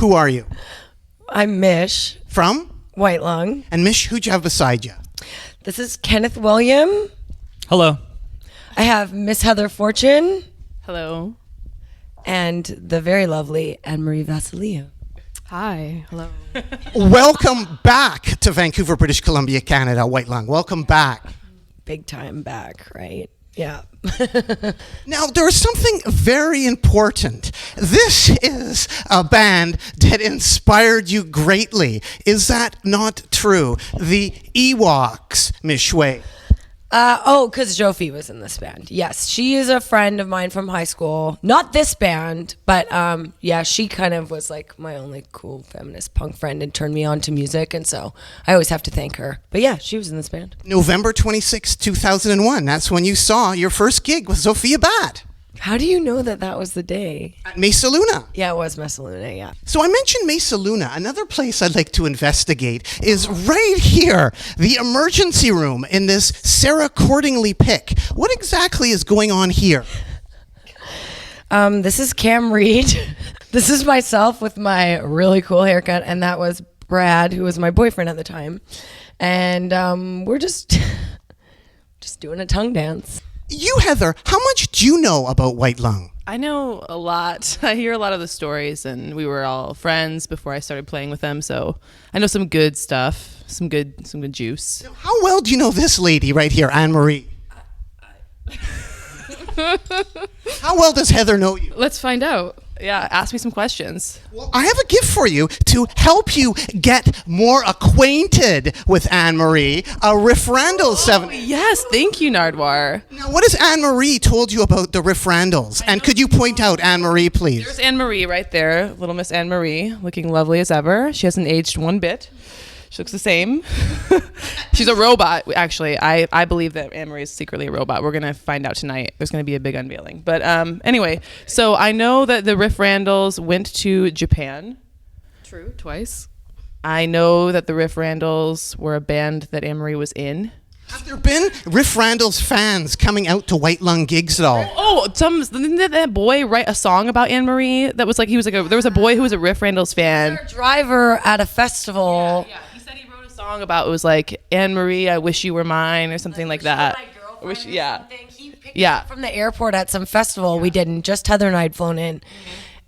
Who are you? I'm Mish. From? White Lung. And Mish, who'd you have beside you? This is Kenneth William. Hello. I have Miss Heather Fortune. Hello. And the very lovely Anne-Marie Vasiliou. Hi. Hello. Welcome back to Vancouver, British Columbia, Canada, White Lung. Welcome back. Big time back, right? Yeah. Now, there is something very important. This is a band that inspired you greatly. Is that not true? The Ewoks, Miss Shui. Because Jofi was in this band. Yes, she is a friend of mine from high school. Not this band, but yeah, she kind of was like my only cool feminist punk friend and turned me on to music, and so I always have to thank her. But yeah, she was in this band. November 26, 2001. That's when you saw your first gig with Sophia Bat. How do you know that that was the day? At Mesa Luna. Yeah, it was Mesa Luna, yeah. So I mentioned Mesa Luna. Another place I'd like to investigate is right here, the emergency room in this Sarah Cordingly pic. What exactly is going on here? This is Cam Reed. This is myself with my really cool haircut, and that was Brad, who was my boyfriend at the time. And we're just doing a tongue dance. You, Heather, how much do you know about White Lung? I know a lot. I hear a lot of the stories, and we were all friends before I started playing with them, so I know some good stuff, some good juice. Now, how well do you know this lady right here, Anne-Marie? How well does Heather know you? Let's find out. Yeah, ask me some questions. Well, I have a gift for you to help you get more acquainted with Anne-Marie, a Riff Randall 7. Yes, thank you, Nardwuar. Now, what has Anne-Marie told you about the Riff Randalls? And could you point out Anne-Marie, please? There's Anne-Marie right there, little Miss Anne-Marie, looking lovely as ever. She hasn't aged one bit. She looks the same. She's a robot, actually. I believe that Anne-Marie is secretly a robot. We're going to find out tonight. There's going to be a big unveiling. But anyway, so I know that the Riff Randalls went to Japan. True, twice. I know that the Riff Randalls were a band that Anne-Marie was in. Have there been Riff Randall's fans coming out to White Lung gigs at all? Oh, didn't that boy write a song about Anne-Marie? That was like, there was a boy who was a Riff Randalls fan. Our driver at a festival. Yeah. Song about, it was like, Anne-Marie, I wish you were mine, or something like that. Yeah. He picked me up from the airport at some festival we did, and just Heather and I had flown in,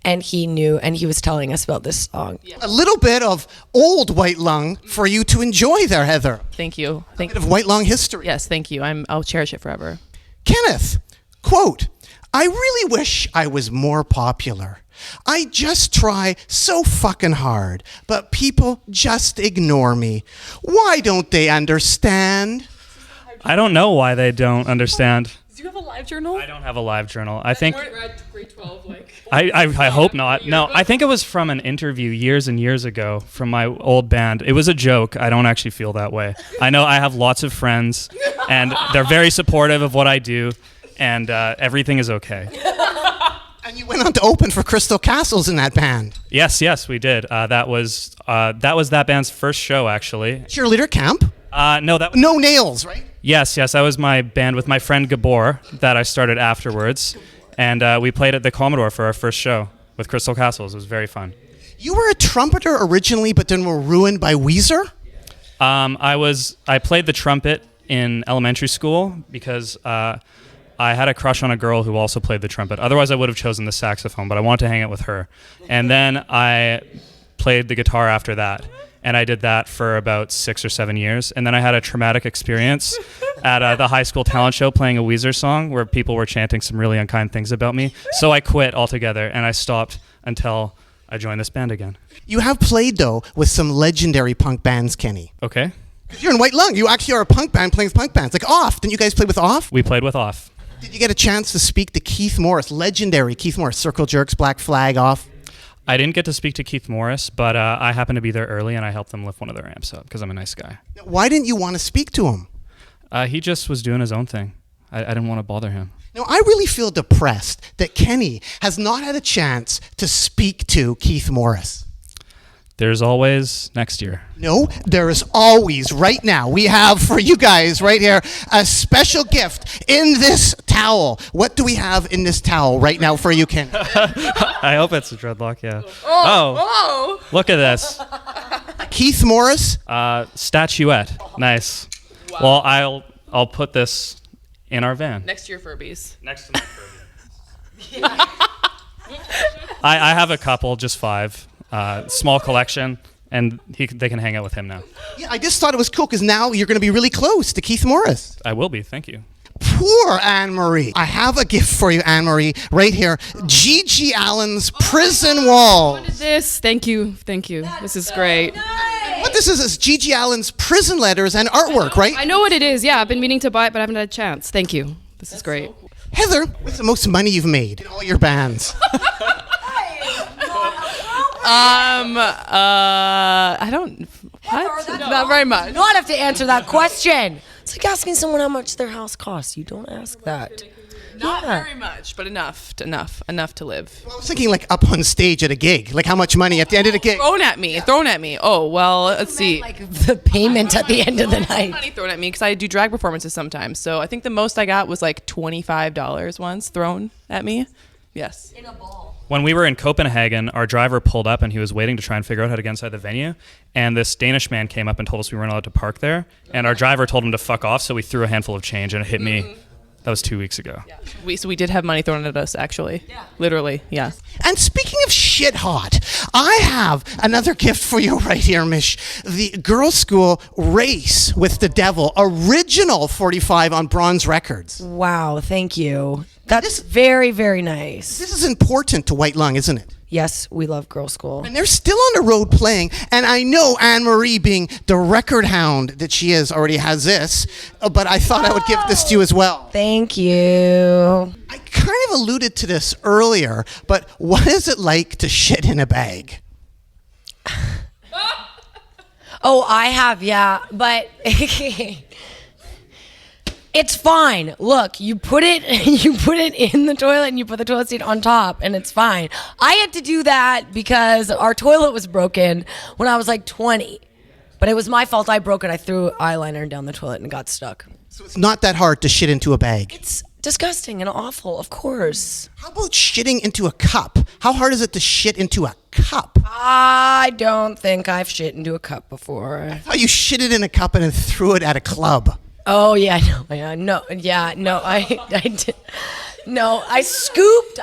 and he knew, and he was telling us about this song. Yeah. A little bit of old White Lung for you to enjoy there, Heather. Thank you. A bit of White Lung history. Yes, thank you. I'll cherish it forever. Kenneth, quote, I really wish I was more popular. I just try so fucking hard, but people just ignore me. Why don't they understand? I don't know why they don't understand. Do you have a live journal? I don't have a live journal. I think grade 12, like. I hope not. No, I think it was from an interview years and years ago from my old band. It was a joke. I don't actually feel that way. I know I have lots of friends, and they're very supportive of what I do, and everything is okay. And you went on to open for Crystal Castles in that band. Yes, we did. That was that band's first show, actually. Cheerleader camp? No, that was... No Nails, right? Yes, that was my band with my friend Gabor that I started afterwards. And we played at the Commodore for our first show with Crystal Castles. It was very fun. You were a trumpeter originally, but then were ruined by Weezer? I played the trumpet in elementary school because I had a crush on a girl who also played the trumpet. Otherwise, I would have chosen the saxophone, but I wanted to hang out with her. And then I played the guitar after that. And I did that for about 6 or 7 years. And then I had a traumatic experience at the high school talent show playing a Weezer song where people were chanting some really unkind things about me. So I quit altogether, and I stopped until I joined this band again. You have played, though, with some legendary punk bands, Kenny. Okay. You're in White Lung. You actually are a punk band playing with punk bands. Like Off. Didn't you guys play with Off? We played with Off. Did you get a chance to speak to Keith Morris, legendary Keith Morris, Circle Jerks, Black Flag, Off? I didn't get to speak to Keith Morris, but I happened to be there early, and I helped them lift one of their amps up because I'm a nice guy. Why didn't you want to speak to him? He just was doing his own thing. I didn't want to bother him. No, I really feel depressed that Kenny has not had a chance to speak to Keith Morris. There's always next year. No, there is always, right now, we have for you guys right here a special gift in this towel. What do we have in this towel right now for you, Ken? I hope it's a dreadlock, yeah. Oh, look at this. Keith Morris? Statuette. Nice. Well, I'll put this in our van. Next to your Furbies. Next to my Furby. I have a couple, just 5. Small collection, and they can hang out with him now. Yeah, I just thought it was cool because now you're going to be really close to Keith Morris. I will be, thank you. Poor Anne-Marie. I have a gift for you, Anne-Marie, right here. Gigi Allen's Prison Wall. Thank you. This is great. What this is Gigi Allen's prison letters and artwork, right? I know what it is. Yeah, I've been meaning to buy it, but I haven't had a chance. Thank you. This is great. Heather, what's the most money you've made in all your bands? I don't. What? Not very much. You don't have to answer that question. It's like asking someone how much their house costs. You don't ask that. Not Yeah. very much, but enough to live. I was thinking like up on stage at a gig, like how much money at the end of the gig. Thrown at me. Oh well, let's see. Like the payment at the end of the night. Money thrown at me because I do drag performances sometimes. So I think the most I got was like $25 once thrown at me. Yes. In a ball. When we were in Copenhagen, our driver pulled up and he was waiting to try and figure out how to get inside the venue. And this Danish man came up and told us we weren't allowed to park there. And our driver told him to fuck off, so we threw a handful of change and it hit me. That was 2 weeks ago. Yeah. We did have money thrown at us actually. Yeah. Literally. Yeah. And speaking of shit hot, I have another gift for you right here, Mish. The Girls' School Race with the Devil, original 45 on Bronze Records. Wow, thank you. That's very, very nice. This is important to White Lung, isn't it? Yes, we love Girls' School. And they're still on the road playing, and I know Anne-Marie, being the record hound that she is, already has this, but I thought I would give this to you as well. Thank you. I kind of alluded to this earlier, but what is it like to shit in a bag? Oh, I have, yeah, but it's fine. Look, you put it in the toilet and you put the toilet seat on top and it's fine. I had to do that because our toilet was broken when I was like 20. But it was my fault. I broke it. I threw eyeliner down the toilet and got stuck. So it's not that hard to shit into a bag. It's disgusting and awful, of course. How about shitting into a cup? How hard is it to shit into a cup? I don't think I've shit into a cup before. How you shit it in a cup and then threw it at a club? Oh yeah, no, I did. No, I scooped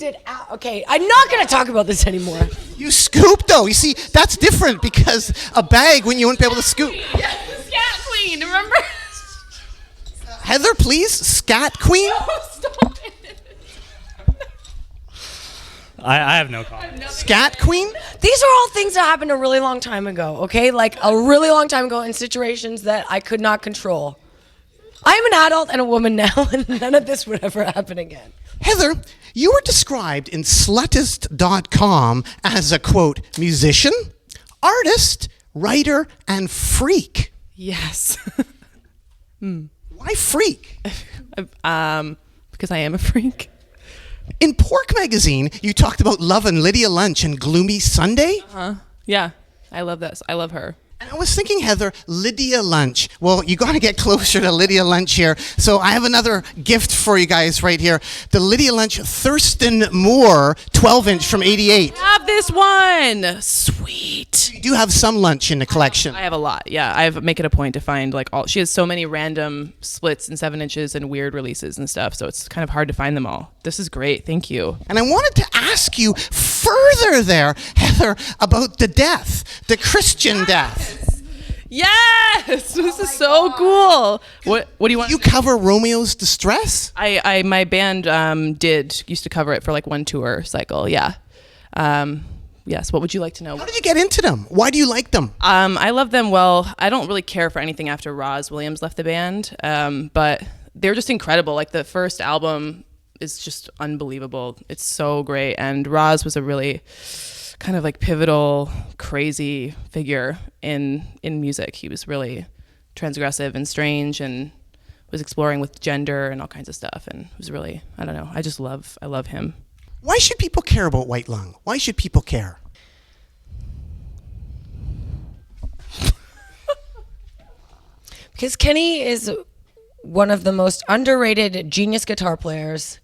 it out. Okay, I'm not gonna talk about this anymore. You scooped though. You see, that's different because a bag when you wouldn't be able to scoop. Yes, Scat Queen, remember? Heather, please, Scat Queen. Stop it. I have no comment. Scat Queen. These are all things that happened a really long time ago, okay? Like a really long time ago in situations that I could not control. I'm an adult and a woman now, and none of this would ever happen again. Heather, you were described in Slutist.com as a, quote, musician, artist, writer, and freak. Yes. Why freak? Because I am a freak. In Pork Magazine, you talked about Love and Lydia Lunch and Gloomy Sunday. Yeah, I love this. I love her. And I was thinking, Heather, Lydia Lunch. Well, you got to get closer to Lydia Lunch here. So I have another gift for you guys right here. The Lydia Lunch Thurston Moore 12-inch from 88. Have this one. Sweet. You do have some lunch in the collection. I have a lot. Yeah, I make it a point to find like all. She has so many random splits and 7 inches and weird releases and stuff. So it's kind of hard to find them all. This is great. Thank you. And I wanted to ask you further there, Heather, about the death, the Christian death. Yes, this is so cool. What do you want? You cover Romeo's Distress? I my band used to cover it for like one tour cycle. Yeah. Yes. What would you like to know? How did you get into them? Why do you like them? I love them. Well, I don't really care for anything after Roz Williams left the band, but they're just incredible. Like the first album is just unbelievable. It's so great, and Roz was a really kind of like pivotal, crazy figure in music. He was really transgressive and strange, and was exploring with gender and all kinds of stuff. And it was really, I don't know. I love him. Why should people care about White Lung? Why should people care? Because Kenny is one of the most underrated genius guitar players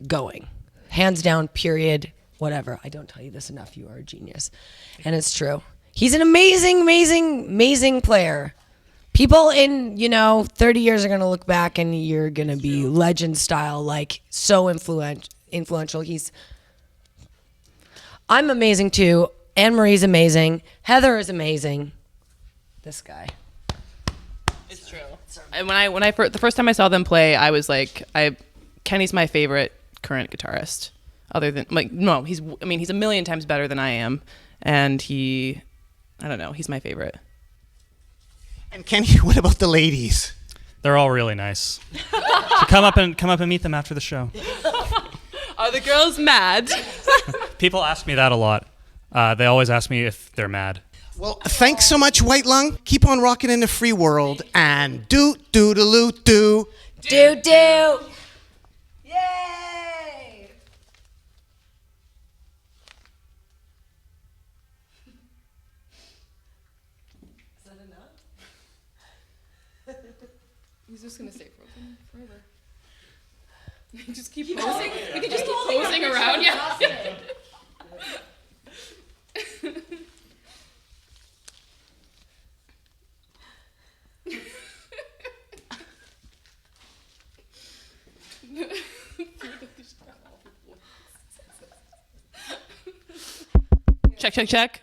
going. Hands down, period, whatever. I don't tell you this enough. You are a genius. And it's true. He's an amazing, amazing, amazing player. People in, 30 years are going to look back and you're going to be legend style, like so influential. I'm amazing too. Anne Marie's amazing. Heather is amazing. This guy. It's true. And the first time I saw them play, I was like, Kenny's my favorite current guitarist. Other than he's a million times better than I am, and I don't know, he's my favorite. And Kenny, what about the ladies? They're all really nice. So come up and meet them after the show. Are the girls mad? People ask me that a lot. They always ask me if they're mad. Well, thanks so much, White Lung. Keep on rocking in the free world and do-do-do-do. Do. Yay! Is that enough? He's just gonna stay frozen forever. Just keep posing. We can just keep posing around. Yeah. Check.